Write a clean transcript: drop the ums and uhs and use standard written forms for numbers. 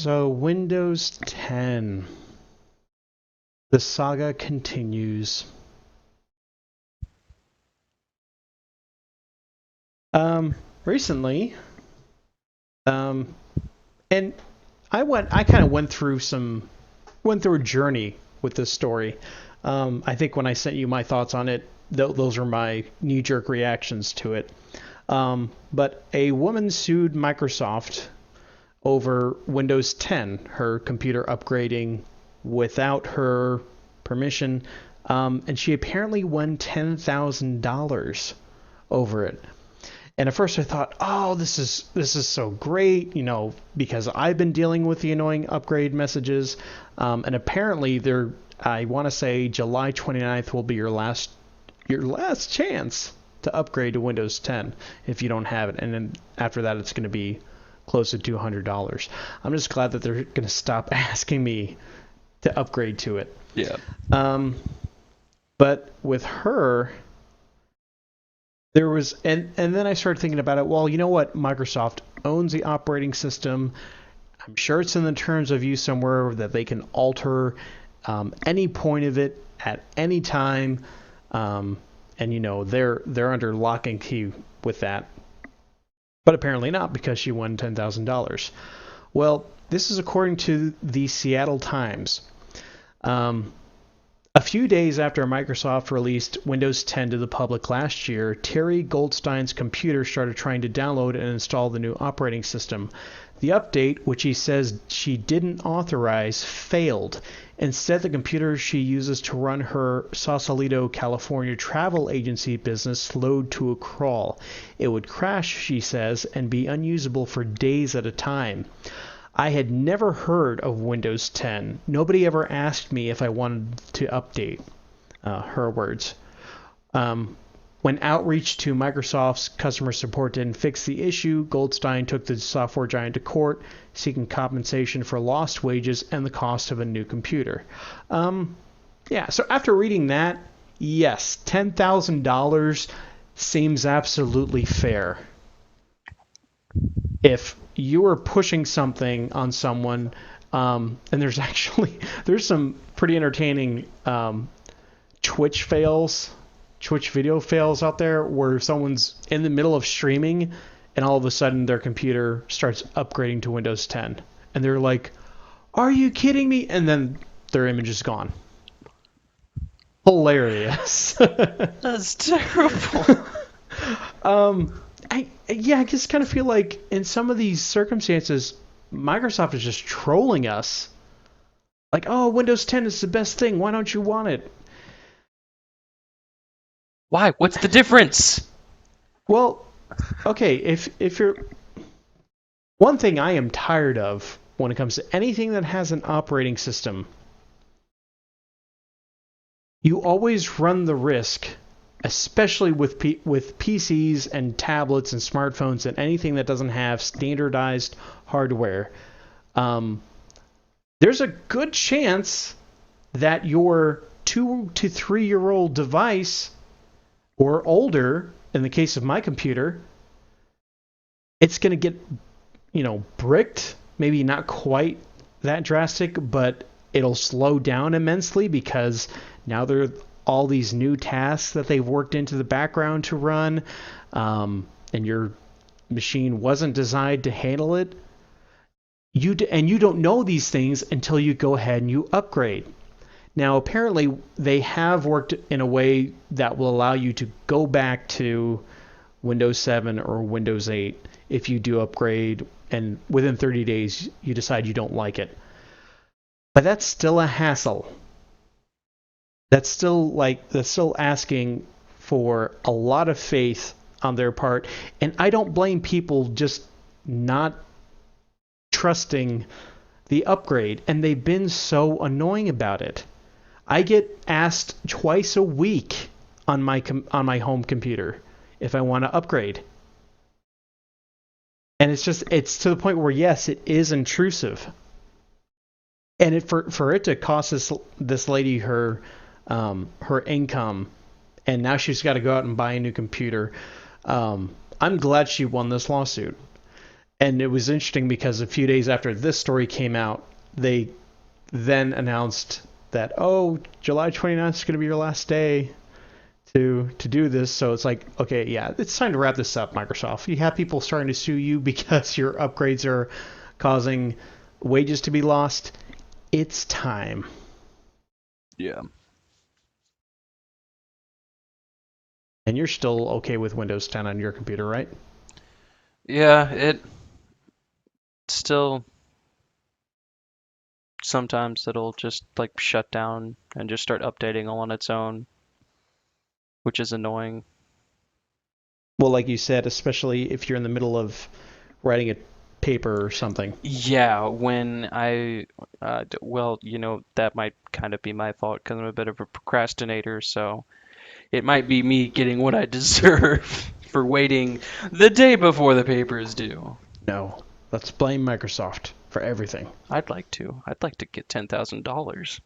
So Windows 10. The saga continues. Recently, and I kind of went through a journey with this story. I think when I sent you my thoughts on it, those are my knee-jerk reactions to it. But a woman sued Microsoft over Windows 10, her computer upgrading without her permission, and she apparently won $10,000 over it. And at first I thought, oh, this is so great, because I've been dealing with the annoying upgrade messages, and apparently I want to say July 29th will be your last chance to upgrade to Windows 10 if you don't have it, and then after that it's going to be close to $200. I'm just glad that they're going to stop asking me to upgrade to it. Yeah. But with her, there was, and then I started thinking about it. Well, you know what? Microsoft owns the operating system. I'm sure it's in the terms of use somewhere that they can alter any point of it at any time, and they're under lock and key with that. But apparently not, because she won $10,000. Well, this is according to the Seattle Times. A few days after Microsoft released Windows 10 to the public last year, Terry Goldstein's computer started trying to download and install the new operating system. The update, which he says she didn't authorize, failed. Instead, the computer she uses to run her Sausalito, California travel agency business slowed to a crawl. It would crash, she says, and be unusable for days at a time. I had never heard of Windows 10. Nobody ever asked me if I wanted to update. Her words. When outreach to Microsoft's customer support didn't fix the issue, Goldstein took the software giant to court, seeking compensation for lost wages and the cost of a new computer. So after reading that, yes, $10,000 seems absolutely fair. If you are pushing something on someone, and there's some pretty entertaining Twitch video fails out there where someone's in the middle of streaming and all of a sudden their computer starts upgrading to Windows 10 and they're like, are you kidding me? And then their image is gone. Hilarious. That's terrible. I just kind of feel like in some of these circumstances, Microsoft is just trolling us. Like, oh, Windows 10 is the best thing. Why don't you want it? Why? What's the difference? Well, okay, if you're... One thing I am tired of when it comes to anything that has an operating system, you always run the risk, especially with PCs and tablets and smartphones and anything that doesn't have standardized hardware. There's a good chance that your 2 to 3 year old device, or older, in the case of my computer, it's going to get, bricked. Maybe not quite that drastic, but it'll slow down immensely because now there are all these new tasks that they've worked into the background to run, and your machine wasn't designed to handle it. You don't know these things until you go ahead and you upgrade. Now, apparently, they have worked in a way that will allow you to go back to Windows 7 or Windows 8 if you do upgrade, and within 30 days you decide you don't like it. But that's still a hassle. That's still asking for a lot of faith on their part, and I don't blame people just not trusting the upgrade, and they've been so annoying about it. I get asked twice a week on my home computer if I want to upgrade. And it's to the point where, yes, it is intrusive. And for it to cost this lady her income, and now she's got to go out and buy a new computer. I'm glad she won this lawsuit. And it was interesting because a few days after this story came out, they then announced that, oh, July 29th is going to be your last day to do this. So it's like, okay, yeah, it's time to wrap this up, Microsoft. You have people starting to sue you because your upgrades are causing wages to be lost. It's time. Yeah. And you're still okay with Windows 10 on your computer, right? Yeah, it still sometimes it'll just like shut down and just start updating all on its own, which is annoying. Well, like you said, especially if you're in the middle of writing a paper or something. Yeah, when well, that might kind of be my fault because I'm a bit of a procrastinator, so it might be me getting what I deserve for waiting the day before the paper is due. No, let's blame Microsoft for everything. I'd like to. I'd like to get $10,000.